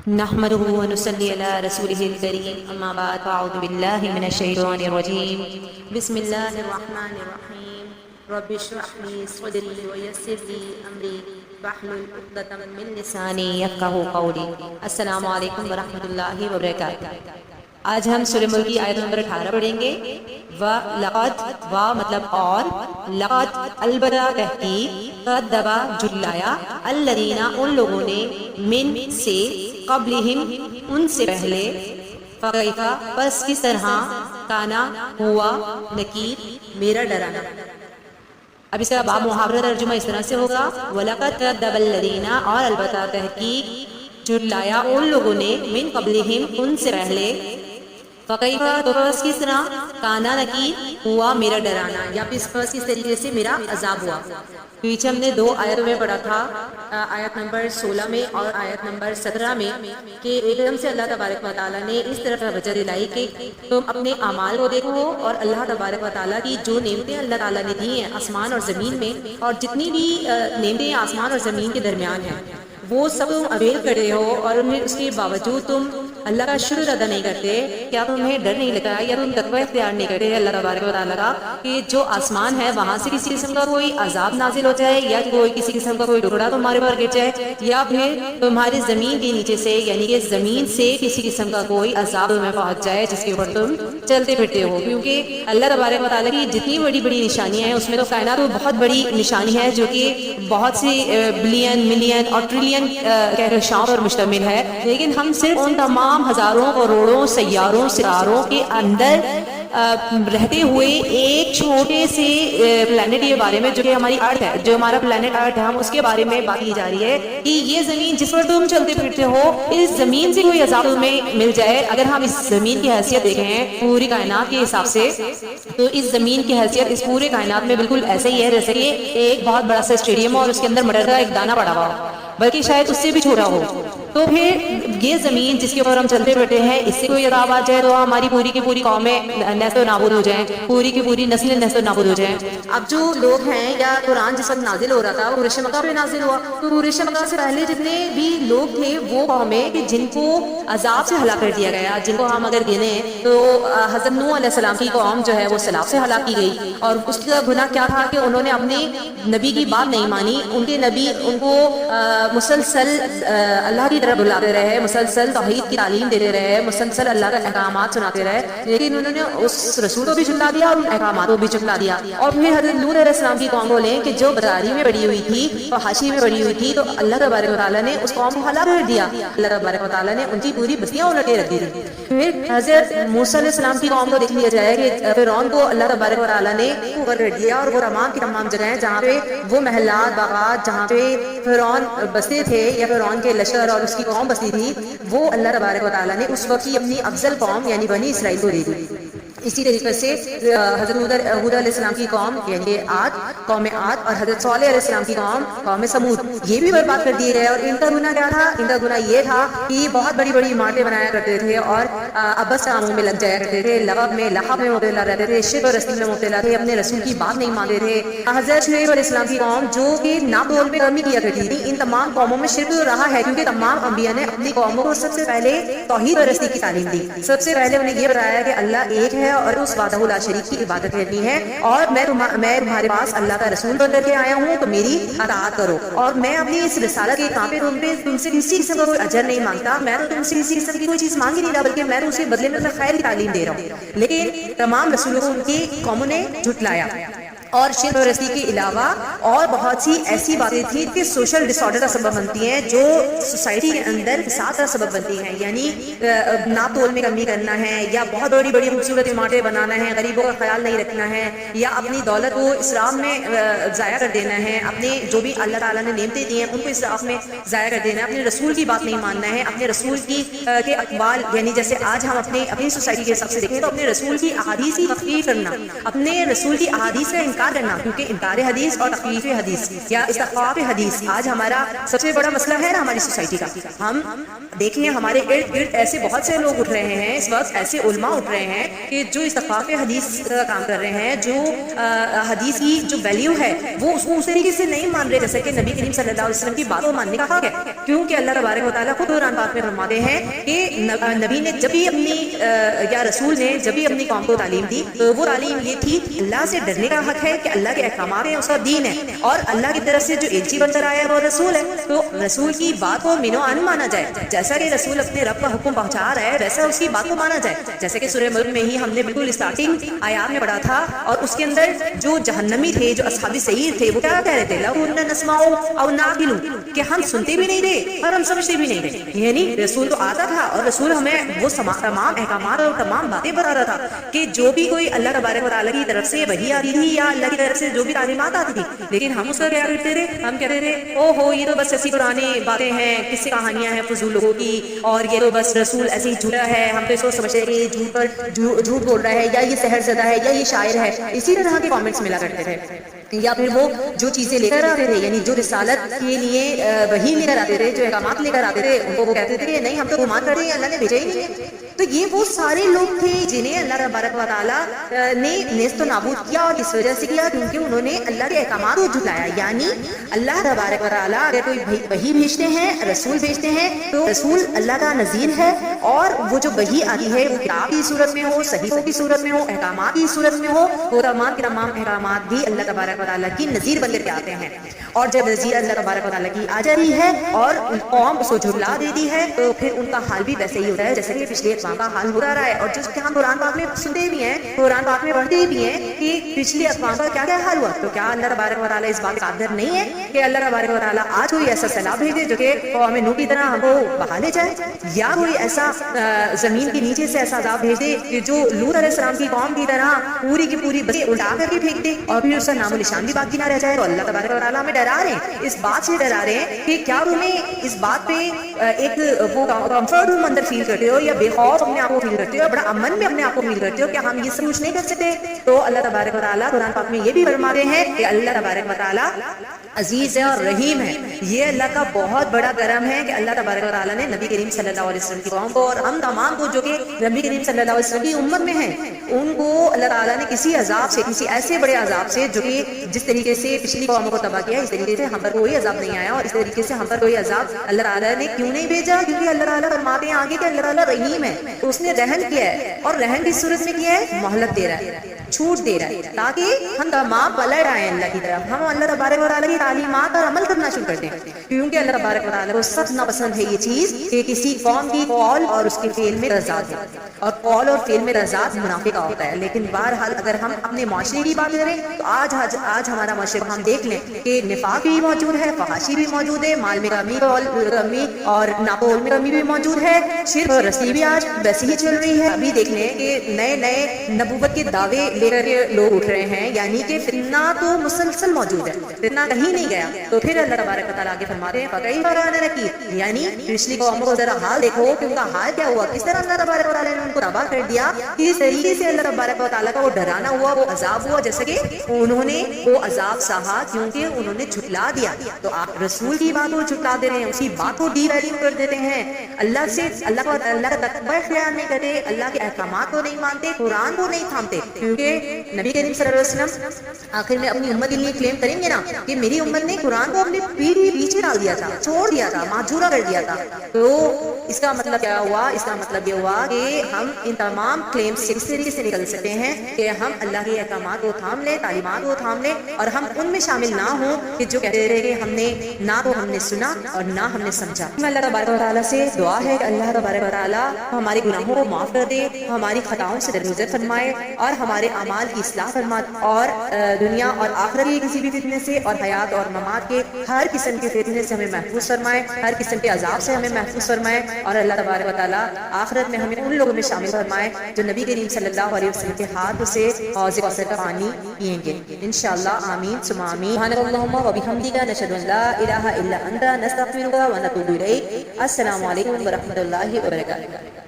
نحمده ونصلي على رسوله الكريم اما بعد فاعوذ بالله من الشيطان الرجيم بسم الله الرحمن الرحيم رب اشرح لي صدري ويسر لي امري واحلل عقدة من لساني يفقهوا قولي السلام علیکم ورحمۃ اللہ وبرکاتہ۔ آج ہم سورہ ملک کی آیت نمبر 18 پڑھیں گے۔ وَلَقَدْ وا مطلب اور، لقد البتہ تحقیق، کذبا جھٹلایا، الذین ان لوگوں نے، من سے، قبلہم ان سے پہلے، فکیف پس کس طرح، کانا ہوا، نکیر میرا ڈرانا۔ اب اس کا باب محاورہ ترجمہ اس طرح سے ہوگا، وَلَقَدْ كَذَّبَ الَّذِينَ اور البتہ تحقیق جھٹلایا ان لوگوں نے، من قبلہم ان سے پہلے، فکیف تو پس کس طرح، کانا نکیر ہوا میرا ڈرانا، یا پس کس طریقے سے میرا عذاب ہوا۔ پیچھے ہم نے دو آیتوں میں پڑھا تھا، آیت نمبر 16 میں اور آیت نمبر 17 میں، کہ ایک دم سے اللہ تبارک و تعالیٰ نے اس طرح توجہ دلائی کہ تم اپنے اعمال کو دیکھو اور اللہ تبارک و تعالیٰ کی جو نعمتیں اللہ تعالیٰ نے دی ہیں آسمان اور زمین میں، اور جتنی بھی نعمتیں آسمان اور زمین کے درمیان ہیں وہ سب تم اویل کر رہے ہو، اور اس کے باوجود تم اللہ کا شکر ادا نہیں کرتے۔ کیا تمہیں ڈر نہیں لگتا یا تم تقوی اختیار نہیں کرتے اللہ تبارک و تعالیٰ کا، کہ جو آسمان ہے وہاں سے کسی قسم کا کوئی عذاب نازل ہو جائے، یا کوئی کسی قسم کا کوئی ٹکڑا تمہارے پر گر جائے، یا پھر تمہاری زمین کے نیچے سے یعنی کہ زمین سے کسی قسم کا کوئی عذاب تمہیں پہنچ جائے جس کے اوپر تم چلتے پھرتے ہو۔ کیونکہ اللہ تبارک و تعالیٰ کی جتنی بڑی بڑی نشانیاں ہیں اس میں تو کائنات میں بہت بڑی نشانی ہے جو کہ بہت سی بلین ملین اور ٹریلین کہکشاؤں پر مشتمل ہے، لیکن ہم صرف ان تمام ہزاروں کروڑوں سیاروں ستاروں کے اندر رہتے ہوئے ایک چھوٹے سے پلانٹ کے بارے میں جو کہ ہماری ارتھ ہے، جو ہمارا پلانٹ ارتھ ہے، ہم اس کے بارے میں بات کی جا رہی ہے کہ یہ زمین جس پر تم چلتے پھرتے ہو، اس زمین سے کوئی عذاب تمہیں مل جائے۔ اگر ہم اس زمین کی حیثیت دیکھیں پوری کائنات کے حساب سے، تو اس زمین کی حیثیت اس پورے کائنات میں بالکل ایسے ہی ہے جیسے کہ ایک بہت بڑا سا اسٹیڈیم ہو اور اس کے اندر مٹر کا ایک دانہ پڑا ہوا ہو، بلکہ شاید اس سے بھی چھوٹا ہو۔ تو پھر یہ زمین جس کے اوپر ہم چلتے بیٹھے ہیں، اس سے کوئی عذاب آ جائے تو ہماری پوری کی پوری قومیں نیست و نابود ہو جائیں، پوری کی پوری نسلیں نیست و نابود ہو جائیں۔ اب جو لوگ ہیں، یا قرآن جس وقت نازل ہو رہا تھا وہ قریش مکہ پہ نازل ہوا، تو قریش مکہ سے پہلے جتنے بھی لوگ تھے وہ قومیں کہ جن کو عذاب سے ہلاک کر دیا گیا، جن کو ہم اگر گنیں تو حضرت نوح علیہ السلام کی قوم جو ہے وہ سیلاب سے ہلاک کی گئی، اور اس کا گناہ کیا تھا کہ انہوں نے اپنے نبی کی بات نہیں مانی۔ ان کے نبی ان کو مسلسل اللہ کی طرف بلاتے رہے، مسلسل توحید کی تعلیم دیتے رہے، مسلسل اللہ کا احکامات سناتے رہے، لیکن انہوں نے اس رسول کو بھی جھٹلا دیا اور ان احکامات کو بھی جھٹلا دیا۔ اور پھر حضرت لوط علیہ السلام کی قوم کو لیں کہ جو بداری میں پڑی ہوئی تھی اور حاشی میں پڑی ہوئی تھی، تو اللہ تبارک و تعالیٰ نے اس قوم کو ہلاک کر دیا، اللہ تبارک و تعالیٰ نے ان کی پوری بستیاں الٹ کے رکھ دی تھی۔ پھر حضرت موسیٰ علیہ السلام کی قوم کو دیکھ لیا جائے کہ فرعون کو اللہ تبارک و تعالیٰ نے اوپر کر دیا، اور وہ تمام کی تمام جگہیں جہاں پہ وہ محلات باغات جہاں پہ فرعون بستے تھے یا فرعون کے لشکر اور اس کی قوم بستی تھی، وہ اللہ تبارک و تعالیٰ نے اس وقت کی اپنی افضل قوم یعنی بنی اسرائیل کو دے دی۔ اسی طریقے سے حضرت ہود علیہ السلام کی قوم یعنی عاد، قوم عاد، اور حضرت صالح علیہ السلام کی قوم سمود، یہ بھی برباد کر دیے گئے۔ اور ان کا گناہ کیا تھا؟ ان کا گناہ یہ تھا کہ یہ بہت بڑی بڑی عمارتیں بنایا کرتے تھے اور ابس کاموں میں لگ جایا کرتے تھے، لغو میں لہب میں مبتلا رہتے تھے، شرک اور رسول میں مبتلا تھے، اپنے رسول کی بات نہیں مانتے تھے۔ حضرت شعیب علیہ السلام کی قوم جو کہ ناپتول پہ کمی کیا کرتی تھی، ان تمام قوموں میں شرک رہا ہے، کیونکہ تمام انبیاء نے اپنی قوموں کو سب سے پہلے توحید اور رسول کی تعلیم دی۔ سب سے پہلے انہیں یہ بتایا کہ اللہ ایک ہے اور اس وحدہ لا شریک کی عبادت کرنی ہے، اور میں تمہارے پاس اللہ کا رسول بن کر کے آیا ہوں تو میری اطاعت کرو، اور میں اپنی اس رسالت کے کام پہ تم سے کسی قسم کا کوئی اجر نہیں مانگتا، میں تو تم سے کسی قسم کی کوئی چیز مانگ ہی نہیں رہا، بلکہ میں تو اسے بدلے میں خیر کی تعلیم دے رہا ہوں۔ لیکن تمام رسولوں کو ان کی قوموں نے جھٹلایا، اور شرک پرستی کے علاوہ اور بہت سی ایسی باتیں تھیں کہ سوشل ڈس آرڈر کا سبب بنتی ہیں، جو سوسائٹی کے اندر فساد کا سبب بنتی ہیں، یعنی ناپ تول میں کمی کرنا ہے، یا بہت بڑی بڑی خوبصورت عمارتیں بنانا ہے، غریبوں کا خیال نہیں رکھنا ہے، یا اپنی دولت کو اسراف میں ضائع کر دینا ہے، اپنے جو بھی اللہ تعالیٰ نے نعمتیں دی ہیں ان کو اسراف میں ضائع کر دینا ہے، اپنے رسول کی بات نہیں ماننا ہے، اپنے رسول کے اقوال یعنی جیسے آج ہم اپنی سوسائٹی کے حساب سے دیکھیں تو اپنے رسول کی احادیث کی تفسیر کرنا، اپنے رسول کی احادیث کا انکار انکار کرنا، کیونکہ انکار حدیث اور تخفیف حدیث یا استخفاف حدیث آج ہمارا سب سے بڑا مسئلہ ہے نا ہماری سوسائٹی کا. ہم دیکھیں ہمارے ارد گرد ایسے بہت سے لوگ اٹھ رہے ہیں اس وقت، ایسے علماء اٹھ رہے ہیں کہ جو استخفاف حدیث کا کام کر رہے ہیں، جو حدیث کی جو ویلیو ہے وہ اس کو اس طریقے سے نہیں مان رہے جیسے کہ نبی کریم صلی اللہ علیہ وسلم کی بات کو ماننے کا حق ہے. کیونکہ اللہ تبارک و تعالیٰ خود قرآن پاک میں فرماتے ہیں کہ نبی نے جب بھی اپنی یا رسول نے جب بھی اپنی قوم کو تعلیم دی تو وہ تعلیم یہ تھی اللہ سے ڈرنے کا حق ہے کہ اللہ کے احکامات ہیں، اس کا دین ہے، اور اللہ کی طرف سے جو ایلچی بن کر آیا ہے وہ رسول ہے، تو رسول کی بات کو مینو ان مانا جائے. جیسا کہ رسول اپنے رب کا حکم پہنچا رہا ہے ویسا اس کی بات کو مانا جائے. جیسے کہ سورہ ملک میں ہی ہم نے بالکل اسٹارٹنگ آیات میں پڑھا تھا، اور اس کے اندر جو جہنمی تھے، جو اصحاب سعیر تھے، وہ کیا کہہ رہے تھے؟ لو كنا نسمع او نعقل، کہ ہم سنتے بھی نہیں تھے اور ہم سمجھتے بھی نہیں تھے. یعنی رسول تو آتا تھا اور رسول ہمیں وہ تمام احکامات اور تمام باتیں بتا رہا تھا کہ جو بھی کوئی اللہ تبارک و تعالیٰ کی طرف سے وحی آتی تھی یا اللہ کی طرف سے جو بھی تعلیمات آتی تھی، لیکن ہم اس کا کیا کرتے تھے؟ ہم کہتے تھے او ہو یہ تو بس ایسی پرانی باتیں ہیں، کس سے کہانیاں ہیں فضول لوگوں کی، اور یہ تو بس رسول ایسے ہی جھوٹا ہے، ہم تو اس کو سمجھتے ہیں کہ یہ جھوٹ پر جھوٹ بول رہا ہے، یا یہ سحر زدہ ہے، یا یہ شاعر ہے. اسی طرح کے کامنٹس ملا کرتے تھے. یا پھر وہ جو چیزیں لے کر آتے تھے، یعنی جو رسالت کے لیے وحی لے کر آتے تھے، جو احکامات لے کر آتے تھے، ان کو وہ کہتے تھے کہ نہیں ہم تو گمان کر رہے ہیں اللہ نے بھیجا ہی نہیں ہے. تو یہ وہ سارے لوگ تھے جنہیں اللہ تبارک و تعالیٰ نے نیست و نابود کیا، اور اس وجہ سے کیا کیونکہ انہوں نے اللہ کے احکامات کو جھٹلایا. یعنی اللہ تبارک و تعالیٰ اگر کوئی وحی بھیجتے ہیں، رسول بھیجتے ہیں، تو رسول اللہ کا نذیر ہے، اور وہ جو وحی آتی ہے وہ کتاب کی صورت میں ہو، صحیفوں کی صورت میں ہو، احکامات کی صورت میں ہو، وہ تمام کے تمام احکامات بھی اللہ تبارک و تعالیٰ کی نذیر بن کر کے آتے ہیں. اور جب نذیر اللہ تبارک و تعالیٰ کی آ جاتی ہے اور قوم اس کو جھٹلا دیتی ہے تو پھر ان کا حال بھی ویسے ہی ہوتا ہے جیسے کہ پچھلے اقوام کا حال ہو رہا ہے. اور جس کہ ہم قرآن پاک میں سنتے بھی ہیں، قرآن پاک میں پڑھتے بھی ہیں کہ پچھلے اقوام کا کیا کیا حال ہوا. تو کیا اللہ تبارک و تعالیٰ اس بات قادر نہیں ہے کہ اللہ تبارک و تعالیٰ آج کوئی ایسا سیلاب بھیجے جو کہ قوم نوح کی طرح ہم کو بہا لے جائے، یا کوئی ایسا زمین کے نیچے سے ایسا عذاب بھیج دے کہ جو لوط علیہ السلام کی قوم کی طرح پوری کی پوری بسیں الٹا کر کے پھینک دے اور پھر اس کا نام و نشان بھی باقی نہ رہ جائے. تو اللہ تبارک و تعالیٰ ہمیں ڈرا رہے ہیں، اس بات سے ڈرا رہے ہیں کہ کیا تمہیں اس بات پہ ایک وہ کمفرٹ روم اندر فیل کرتے ہو، یا بے خوف اپنے آپ کو فیل کرتے ہو، بڑا امن میں اپنے آپ کو فیل کرتے ہو، کیا ہم یہ سب کچھ نہیں کر سکتے؟ تو اللہ تبارک و تعالیٰ قرآن پاک میں یہ بھی فرماتے ہیں کہ اللہ تبارک و تعالیٰ عزیز ہے اور رحیم ہے. یہ اللہ کا بہت بڑا کرم ہے کہ اللہ تبارک و تعالیٰ نے نبی کریم صلی اللہ علیہ وسلم کی قوم کو اور ہم تمام کو جو کہ نبی کریم صلی اللہ علیہ وسلم کی امت میں ہیں، ان کو اللہ تعالیٰ نے کسی عذاب سے، کسی ایسے بڑے عذاب سے جو کہ جس طریقے سے پچھلی قوموں کو تباہ کیا اس طریقے سے ہم پر کوئی عذاب نہیں آیا، اور اس طریقے سے ہم پر کوئی عذاب اللہ تعالیٰ نے کیوں نہیں بھیجا؟ کیونکہ اللہ تعالیٰ فرماتے ہیں آگے کہ اللہ تعالیٰ رحیم ہے، تو اس نے رحم کیا ہے، اور رحم کی صورت میں کیا ہے؟ مہلت دے رہا ہے، چھوٹ دے رہا ہے، تاکہ ہم تمام پلٹ آئیں اللہ کی طرف، ہم اللہ تبارک و تعالیٰ کی تعلیمات پر عمل کرنا شروع کر دیں. کیونکہ اللہ تبارک و تعالیٰ کو سب ناپسند ہے یہ چیز کہ کسی قوم کی قول اور اس کے فعل میں تضاد ہے، اور قول اور فعل میں تضاد منافق کا ہوتا ہے. لیکن بہرحال اگر ہم اپنے معاشرے کی بات کریں تو آج ہمارا معاشرہ ہم دیکھ لیں کہ نفاق بھی موجود ہے، فحاشی بھی موجود ہے، مال میں کمی اور ناقول میں کمی بھی موجود ہے، شرک اور رسی بھی آج ویسی ہی چل رہی ہے. ابھی دیکھ لیں کہ نئے نئے نبوت کے دعوے لے کر لوگ اٹھ رہے ہیں، یعنی کہ فتنہ تو مسلسل موجود ہے، فتنہ کہیں نہیں گیا. تو پھر اللہ تبارک و تعالیٰ آگے فرماتے ہیں فَكَيْفَ كَانَ نَكِيرِ، یعنی پچھلی قوموں کو ذرا حال دیکھو کہ ان کا حال کیا ہوا، کس طرح اللہ تبارک و تعالیٰ نے ان کو تباہ کر دیا، کس طریقے سے اللہ تبارک و تعالیٰ کا وہ ڈرانا ہوا، وہ عذاب ہوا، جیسے کہ انہوں نے وہ عذاب سہا کیونکہ انہوں نے جھٹلا دیا. تو آپ رسول کی بات کو جھٹلا دے رہے ہیں، اسی بات کو ڈی ویلیو کر دیتے ہیں، اللہ کا تقوی اختیار نہیں کرتے، اللہ کے احکامات کو نہیں مانتے، قرآن کو نہیں تھامتے. کیونکہ نبی کریم صلی اللہ علیہ وسلم آخر میں اپنی امت کے لیے کلیم کریں گے نا کہ میری امت نے قرآن کو اپنے پیچھے ڈال دیا تھا، چھوڑ دیا تھا، معذورہ کر دیا تھا. تو اس کا مطلب کیا ہوا؟ اس کا مطلب یہ ہوا کہ ہم ان تمام کلیم سے اس طریقے سے نکل سکتے ہیں کہ ہم اللہ کے احکامات کو تھام لیں، تعلیمات کو تھام لیں، اور ہم ان میں شامل نہ ہوں کہ جو کہتے رہے کہ ہم نے نہ تو ہم نے سنا اور نہ ہم نے سمجھا. اللہ تبارک و تعالیٰ سے دعا ہے کہ اللہ تبارک و تعالیٰ ہمارے گناہوں کو معاف کر دے، ہماری خطاؤں سے درگزر فرمائے، اور ہمارے اعمال کی اصلاح فرمائے، اور دنیا اور آخرت کے کسی بھی فتنے سے اور حیات اور ممات کے ہر قسم کے فتنے سے ہمیں محفوظ فرمائے، ہر قسم کے عذاب سے ہمیں محفوظ فرمائے. اور اللہ تبارک و تعالیٰ آخرت میں ہمیں ان لوگوں میں شامل فرمائے جو نبی کریم صلی اللہ علیہ وسلم کے ہاتھ سے حوض کوثر کا پانی پئیں گے انشاءاللہ. آمین ثم آمین. سبحانک اللہم و بحمدک، نشہد ان لا الہ الا انت، نستغفرک و نتوب الیک. السلام علیکم ورحمۃ اللہ وبرکاتہ.